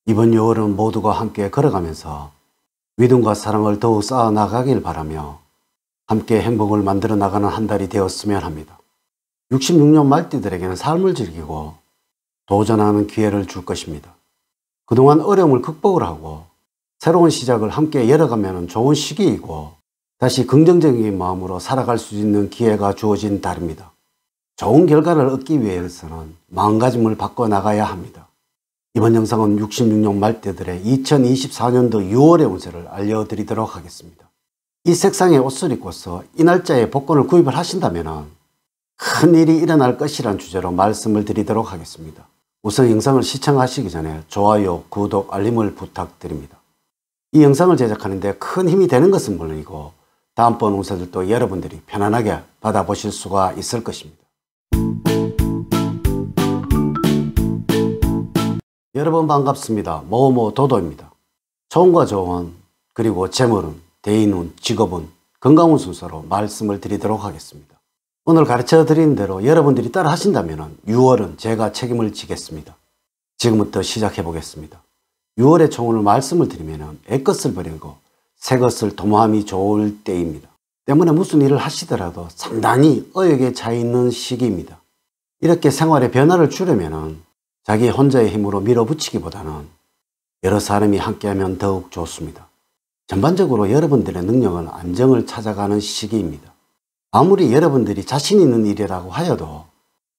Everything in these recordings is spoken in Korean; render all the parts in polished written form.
이번 6월은 모두가 함께 걸어가면서 믿음과 사랑을 더욱 쌓아 나가길 바라며 함께 행복을 만들어 나가는 한 달이 되었으면 합니다. 66년 말띠들에게는 삶을 즐기고 도전하는 기회를 줄 것입니다. 그동안 어려움을 극복을 하고 새로운 시작을 함께 열어가면 좋은 시기이고 다시 긍정적인 마음으로 살아갈 수 있는 기회가 주어진 달입니다. 좋은 결과를 얻기 위해서는 마음가짐을 바꿔나가야 합니다. 이번 영상은 66년 말띠들의 2024년도 6월의 운세를 알려드리도록 하겠습니다. 이 색상의 옷을 입고서 이 날짜에 복권을 구입을 하신다면 큰 일이 일어날 것이란 주제로 말씀을 드리도록 하겠습니다. 우선 영상을 시청하시기 전에 좋아요, 구독, 알림을 부탁드립니다. 이 영상을 제작하는데 큰 힘이 되는 것은 물론이고 다음번 운세들도 여러분들이 편안하게 받아보실 수가 있을 것입니다. 여러분 반갑습니다. 모모도도입니다. 좋은과 좋은, 그리고 재물운, 대인운, 직업운, 건강운 순서로 말씀을 드리도록 하겠습니다. 오늘 가르쳐 드린 대로 여러분들이 따라 하신다면 6월은 제가 책임을 지겠습니다. 지금부터 시작해 보겠습니다. 6월의 총운을 말씀을 드리면 애것을 버리고 새것을 도모함이 좋을 때입니다. 때문에 무슨 일을 하시더라도 상당히 의욕에 차 있는 시기입니다. 이렇게 생활의 변화를 주려면 자기 혼자의 힘으로 밀어붙이기보다는 여러 사람이 함께하면 더욱 좋습니다. 전반적으로 여러분들의 능력은 안정을 찾아가는 시기입니다. 아무리 여러분들이 자신 있는 일이라고 하여도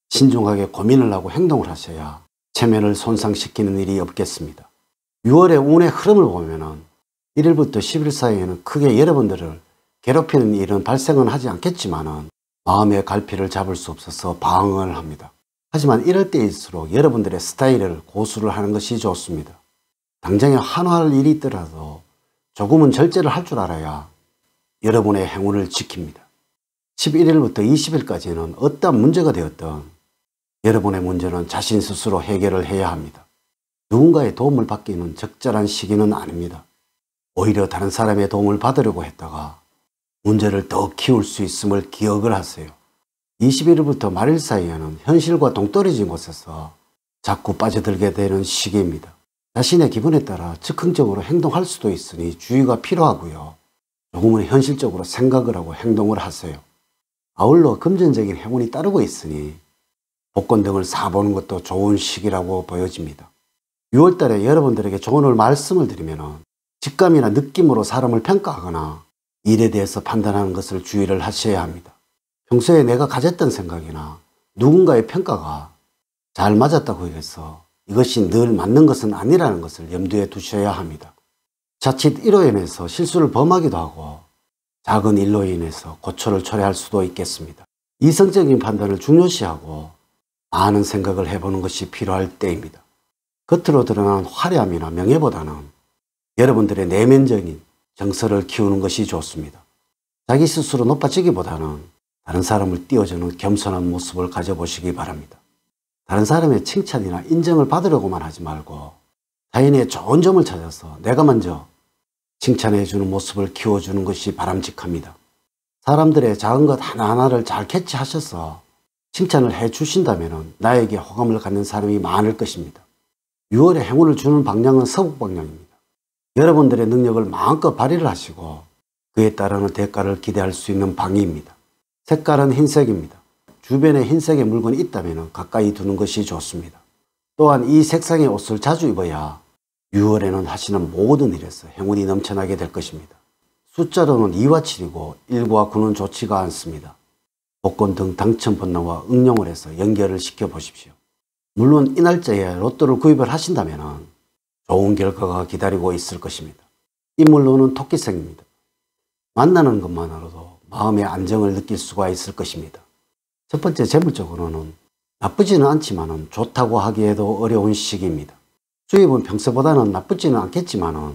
신중하게 고민을 하고 행동을 하셔야 체면을 손상시키는 일이 없겠습니다. 6월의 운의 흐름을 보면 1일부터 10일 사이에는 크게 여러분들을 괴롭히는 일은 발생은 하지 않겠지만 마음의 갈피를 잡을 수 없어서 방황을 합니다. 하지만 이럴 때일수록 여러분들의 스타일을 고수를 하는 것이 좋습니다. 당장에 한화할 일이 있더라도 조금은 절제를 할 줄 알아야 여러분의 행운을 지킵니다. 11일부터 20일까지는 어떠한 문제가 되었든 여러분의 문제는 자신 스스로 해결을 해야 합니다. 누군가의 도움을 받기는 적절한 시기는 아닙니다. 오히려 다른 사람의 도움을 받으려고 했다가 문제를 더 키울 수 있음을 기억을 하세요. 21일부터 말일 사이에는 현실과 동떨어진 곳에서 자꾸 빠져들게 되는 시기입니다. 자신의 기분에 따라 즉흥적으로 행동할 수도 있으니 주의가 필요하고요. 조금은 현실적으로 생각을 하고 행동을 하세요. 아울러 금전적인 행운이 따르고 있으니 복권 등을 사보는 것도 좋은 시기라고 보여집니다. 6월달에 여러분들에게 조언을 말씀을 드리면 직감이나 느낌으로 사람을 평가하거나 일에 대해서 판단하는 것을 주의를 하셔야 합니다. 평소에 내가 가졌던 생각이나 누군가의 평가가 잘 맞았다고 해서 이것이 늘 맞는 것은 아니라는 것을 염두에 두셔야 합니다. 자칫 이로 인해서 실수를 범하기도 하고 작은 일로 인해서 고초를 초래할 수도 있겠습니다. 이성적인 판단을 중요시하고 많은 생각을 해보는 것이 필요할 때입니다. 겉으로 드러난 화려함이나 명예보다는 여러분들의 내면적인 정서를 키우는 것이 좋습니다. 자기 스스로 높아지기보다는 다른 사람을 띄워주는 겸손한 모습을 가져보시기 바랍니다. 다른 사람의 칭찬이나 인정을 받으려고만 하지 말고 자연의 좋은 점을 찾아서 내가 먼저 칭찬해주는 모습을 키워주는 것이 바람직합니다. 사람들의 작은 것 하나하나를 잘 캐치하셔서 칭찬을 해주신다면 나에게 호감을 갖는 사람이 많을 것입니다. 6월에 행운을 주는 방향은 서북 방향입니다. 여러분들의 능력을 마음껏 발휘를 하시고 그에 따르는 대가를 기대할 수 있는 방위입니다. 색깔은 흰색입니다. 주변에 흰색의 물건이 있다면 가까이 두는 것이 좋습니다. 또한 이 색상의 옷을 자주 입어야 6월에는 하시는 모든 일에서 행운이 넘쳐나게 될 것입니다. 숫자로는 2와 7이고 1과 9는 좋지가 않습니다. 복권 등 당첨 번호와 응용을 해서 연결을 시켜 보십시오. 물론 이 날짜에 로또를 구입을 하신다면 좋은 결과가 기다리고 있을 것입니다. 인물로는 토끼색입니다. 만나는 것만으로도 마음의 안정을 느낄 수가 있을 것입니다. 첫 번째, 재물적으로는 나쁘지는 않지만 좋다고 하기에도 어려운 시기입니다. 수입은 평소보다는 나쁘지는 않겠지만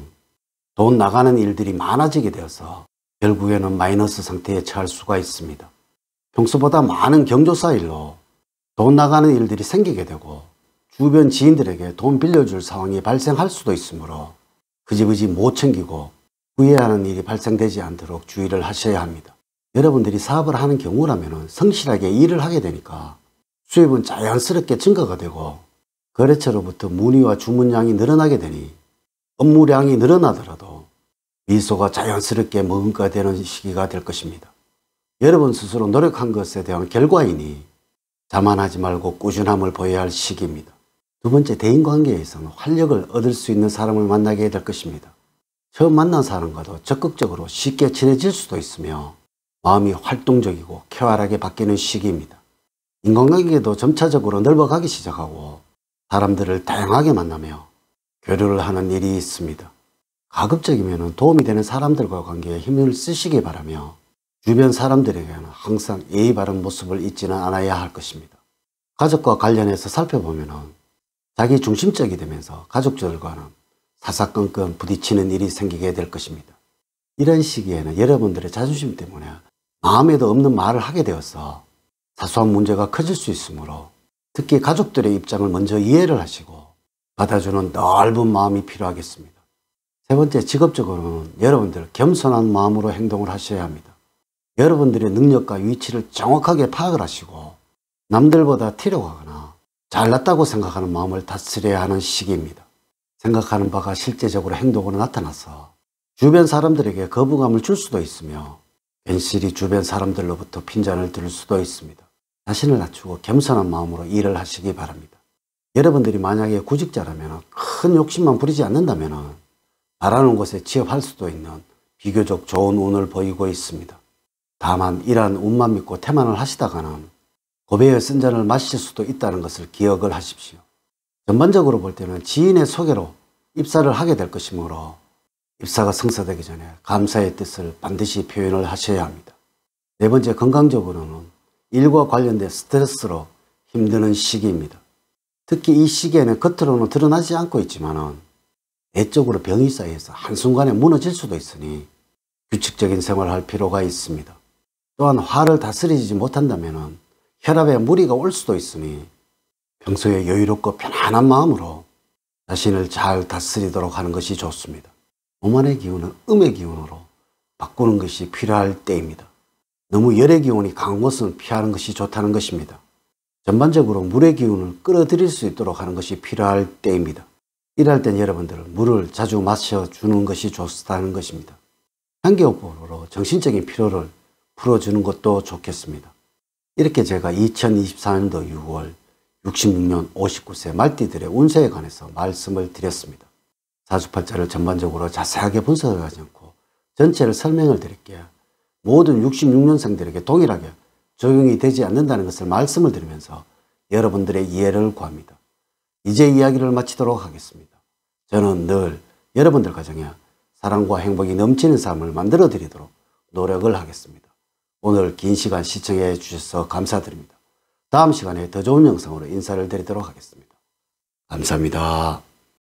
돈 나가는 일들이 많아지게 되어서 결국에는 마이너스 상태에 처할 수가 있습니다. 평소보다 많은 경조사 일로 돈 나가는 일들이 생기게 되고 주변 지인들에게 돈 빌려줄 상황이 발생할 수도 있으므로 그지그지 못 챙기고 후회하는 일이 발생되지 않도록 주의를 하셔야 합니다. 여러분들이 사업을 하는 경우라면 성실하게 일을 하게 되니까 수입은 자연스럽게 증가가 되고 거래처로부터 문의와 주문량이 늘어나게 되니 업무량이 늘어나더라도 미소가 자연스럽게 머금가 되는 시기가 될 것입니다. 여러분 스스로 노력한 것에 대한 결과이니 자만하지 말고 꾸준함을 보여야 할 시기입니다. 두 번째, 대인관계에서는 활력을 얻을 수 있는 사람을 만나게 될 것입니다. 처음 만난 사람과도 적극적으로 쉽게 친해질 수도 있으며 마음이 활동적이고 쾌활하게 바뀌는 시기입니다. 인간관계도 점차적으로 넓어가기 시작하고 사람들을 다양하게 만나며 교류를 하는 일이 있습니다. 가급적이면 도움이 되는 사람들과 관계에 힘을 쓰시기 바라며 주변 사람들에게는 항상 예의 바른 모습을 잊지는 않아야 할 것입니다. 가족과 관련해서 살펴보면 자기 중심적이 되면서 가족들과는 사사건건 부딪히는 일이 생기게 될 것입니다. 이런 시기에는 여러분들의 자존심 때문에 마음에도 없는 말을 하게 되어서 사소한 문제가 커질 수 있으므로 특히 가족들의 입장을 먼저 이해를 하시고 받아주는 넓은 마음이 필요하겠습니다. 세 번째, 직업적으로는 여러분들 겸손한 마음으로 행동을 하셔야 합니다. 여러분들의 능력과 위치를 정확하게 파악을 하시고 남들보다 튀려가거나 잘났다고 생각하는 마음을 다스려야 하는 시기입니다. 생각하는 바가 실제적으로 행동으로 나타나서 주변 사람들에게 거부감을 줄 수도 있으며 괜시리 주변 사람들로부터 핀잔을 들을 수도 있습니다. 자신을 낮추고 겸손한 마음으로 일을 하시기 바랍니다. 여러분들이 만약에 구직자라면 큰 욕심만 부리지 않는다면 바라는 곳에 취업할 수도 있는 비교적 좋은 운을 보이고 있습니다. 다만 이러한 운만 믿고 태만을 하시다가는 고배의 쓴 잔을 마실 수도 있다는 것을 기억을 하십시오. 전반적으로 볼 때는 지인의 소개로 입사를 하게 될 것이므로 입사가 성사되기 전에 감사의 뜻을 반드시 표현을 하셔야 합니다. 네 번째, 건강적으로는 일과 관련된 스트레스로 힘드는 시기입니다. 특히 이 시기에는 겉으로는 드러나지 않고 있지만 내적으로 병이 쌓여서 한순간에 무너질 수도 있으니 규칙적인 생활을 할 필요가 있습니다. 또한 화를 다스리지 못한다면 혈압에 무리가 올 수도 있으니 평소에 여유롭고 편안한 마음으로 자신을 잘 다스리도록 하는 것이 좋습니다. 몸 안의 기운은 음의 기운으로 바꾸는 것이 필요할 때입니다. 너무 열의 기운이 강한 것은 피하는 것이 좋다는 것입니다. 전반적으로 물의 기운을 끌어들일 수 있도록 하는 것이 필요할 때입니다. 이럴 땐 여러분들은 물을 자주 마셔주는 것이 좋다는 것입니다. 향기호흡으로 정신적인 피로를 풀어주는 것도 좋겠습니다. 이렇게 제가 2024년도 6월 66년 59세 말띠들의 운세에 관해서 말씀을 드렸습니다. 사주팔자를 전반적으로 자세하게 분석하지 않고 전체를 설명을 드릴게요. 모든 66년생들에게 동일하게 적용이 되지 않는다는 것을 말씀을 드리면서 여러분들의 이해를 구합니다. 이제 이야기를 마치도록 하겠습니다. 저는 늘 여러분들 가정에 사랑과 행복이 넘치는 삶을 만들어 드리도록 노력을 하겠습니다. 오늘 긴 시간 시청해 주셔서 감사드립니다. 다음 시간에 더 좋은 영상으로 인사를 드리도록 하겠습니다. 감사합니다.